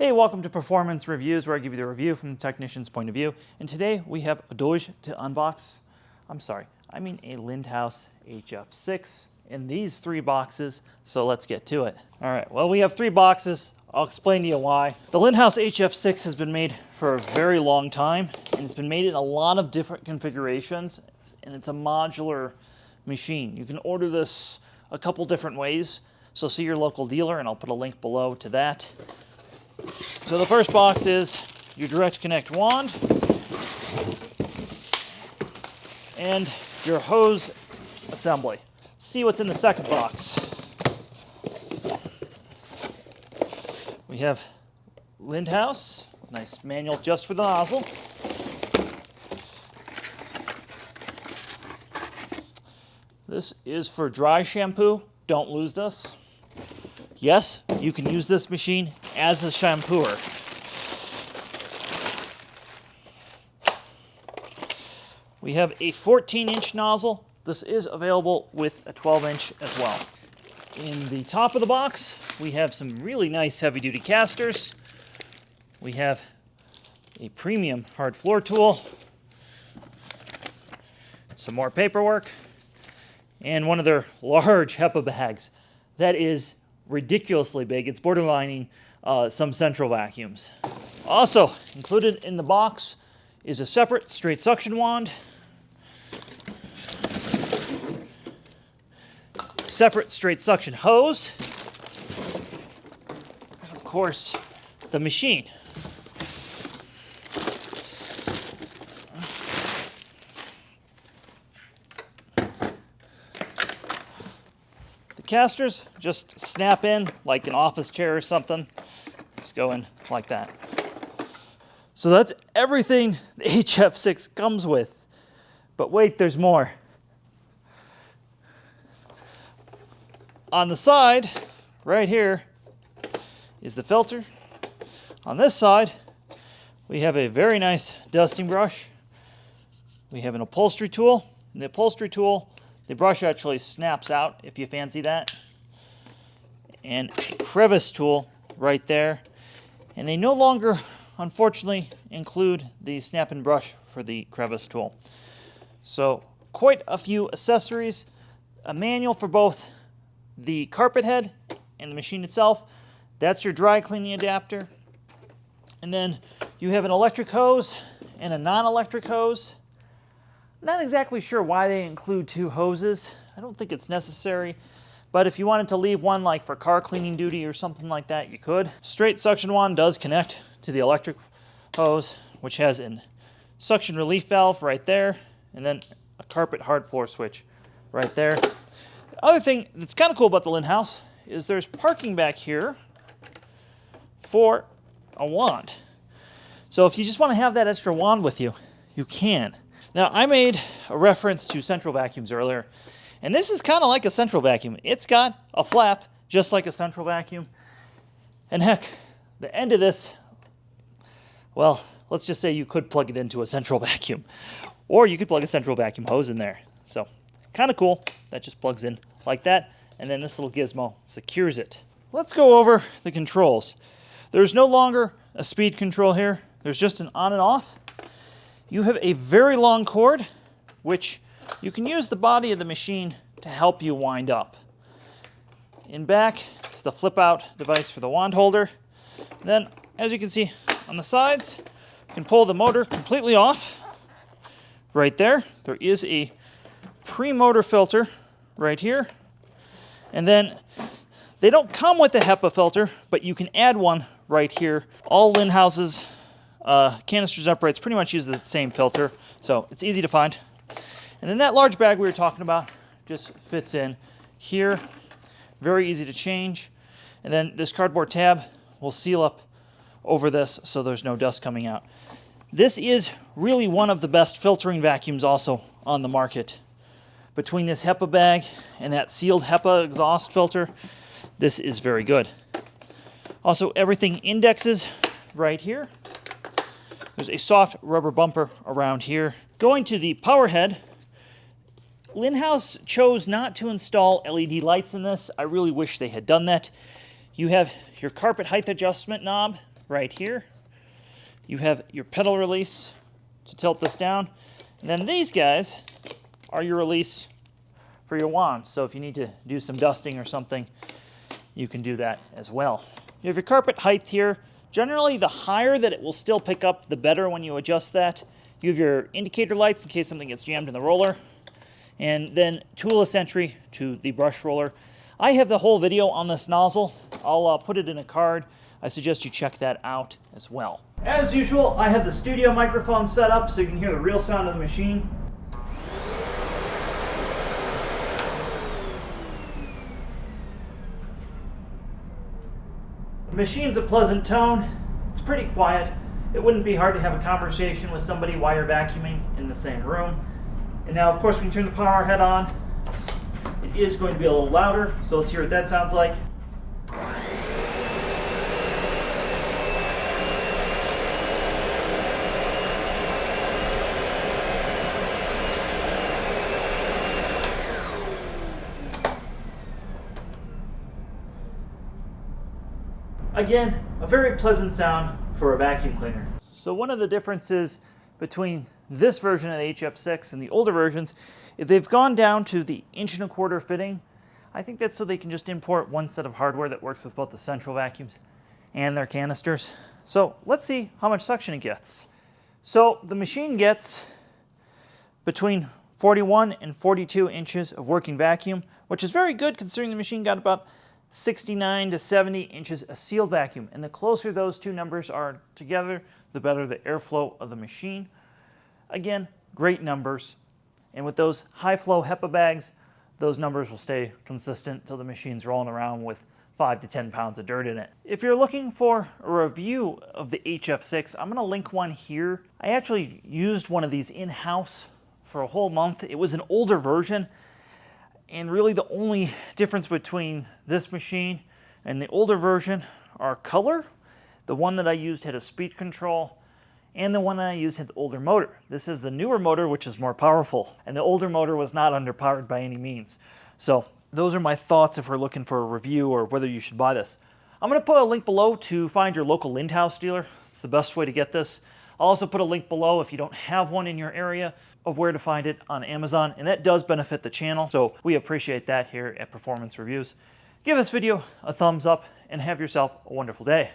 Hey, welcome to Performance Reviews, where I give you the review from the technician's point of view. And today we have odorous to unbox. I mean a Lindhaus HF6 in these 3 boxes, so let's get to it. All right, well, we have 3 boxes. I'll explain to you why. The Lindhaus HF6 has been made for a very long time, and it's been made in a lot of different configurations, and it's a modular machine. You can order this a couple different ways, so see your local dealer, and I'll put a link below to that. So the first box is your direct connect wand and your hose assembly. Let's see what's in the second box. We have Lindhaus, nice manual just for the nozzle. This is for dry shampoo. Don't lose this. Yes, you can use this machine as a shampooer. We have a 14-inch nozzle. This is available with a 12-inch as well. In the top of the box, we have some really nice heavy-duty casters. We have a premium hard floor tool, some more paperwork, and one of their large Hepa bags. That is ridiculously big. It's borderlining some central vacuums. Also included in the box is a separate straight suction wand, separate straight suction hose, and of course the machine. Casters just snap in like an office chair or something. Just go in like that. So that's everything the HF6 comes with. But wait, there's more. On the side, right here, is the filter. On this side, we have a very nice dusting brush. We have an upholstery tool. And the upholstery tool, the brush actually snaps out if you fancy that. And a crevice tool right there. And they no longer, unfortunately, include the snap-in brush for the crevice tool. So quite a few accessories. A manual for both the carpet head and the machine itself. That's your dry cleaning adapter. And then you have an electric hose and a non-electric hose. Not exactly sure why they include 2 hoses. I don't think it's necessary, but if you wanted to leave one like for car cleaning duty or something like that, you could. Straight suction wand does connect to the electric hose, which has a suction relief valve right there, and then a carpet hard floor switch right there. The other thing that's kind of cool about the Lindhaus is there's parking back here for a wand. So if you just want to have that extra wand with you, you can. Now, I made a reference to central vacuums earlier, and this is kind of like a central vacuum. It's got a flap, just like a central vacuum. And heck, the end of this, well, let's just say you could plug it into a central vacuum, or you could plug a central vacuum hose in there. So, kind of cool. That just plugs in like that, and then this little gizmo secures it. Let's go over the controls. There's no longer a speed control here. There's just an on and off. You have a very long cord, which you can use the body of the machine to help you wind up. In back is the flip-out device for the wand holder. Then, as you can see on the sides, you can pull the motor completely off. Right there, there is a pre-motor filter right here. And then, they don't come with a Hepa filter, but you can add one right here. All Lindhaus's canisters uprights pretty much use the same filter, so it's easy to find. And then that large bag we were talking about just fits in here. Very easy to change. And then this cardboard tab will seal up over this so there's no dust coming out. This is really one of the best filtering vacuums also on the market. Between this Hepa bag and that sealed Hepa exhaust filter, this is very good. Also, everything indexes right here. There's a soft rubber bumper around here. Going to the power head, Lindhaus chose not to install LED lights in this. I really wish they had done that. You have your carpet height adjustment knob right here. You have your pedal release to tilt this down. And then these guys are your release for your wand. So if you need to do some dusting or something, you can do that as well. You have your carpet height here. Generally, the higher that it will still pick up, the better when you adjust that. You have your indicator lights in case something gets jammed in the roller. And then toolless entry to the brush roller. I have the whole video on this nozzle. I'll put it in a card. I suggest you check that out as well. As usual, I have the studio microphone set up so you can hear the real sound of the machine. The machine's a pleasant tone. It's pretty quiet. It wouldn't be hard to have a conversation with somebody while you're vacuuming in the same room. And now, of course, when you turn the power head on, it is going to be a little louder. So let's hear what that sounds like. Again, a very pleasant sound for a vacuum cleaner. So one of the differences between this version of the HF6 and the older versions is they've gone down to the 1¼ inch fitting. I think that's so they can just import one set of hardware that works with both the central vacuums and their canisters. So let's see how much suction it gets. So the machine gets between 41 and 42 inches of working vacuum, which is very good considering the machine got about 69 to 70 inches of sealed vacuum. And the closer those two numbers are together, the better the airflow of the machine. Again, great numbers. And with those high flow Hepa bags, those numbers will stay consistent until the machine's rolling around with 5 to 10 pounds of dirt in it. If you're looking for a review of the HF6, I'm gonna link one here. I actually used one of these in-house for a whole month. It was an older version. And really the only difference between this machine and the older version are color. The one that I used had a speed control, and the one that I used had the older motor. This is the newer motor, which is more powerful, and the older motor was not underpowered by any means. So those are my thoughts if we're looking for a review or whether you should buy this. I'm going to put a link below to find your local Lindhaus dealer. It's the best way to get this. I'll also put a link below if you don't have one in your area of where to find it on Amazon, and that does benefit the channel, so we appreciate that here at Performance Reviews. Give this video a thumbs up and have yourself a wonderful day.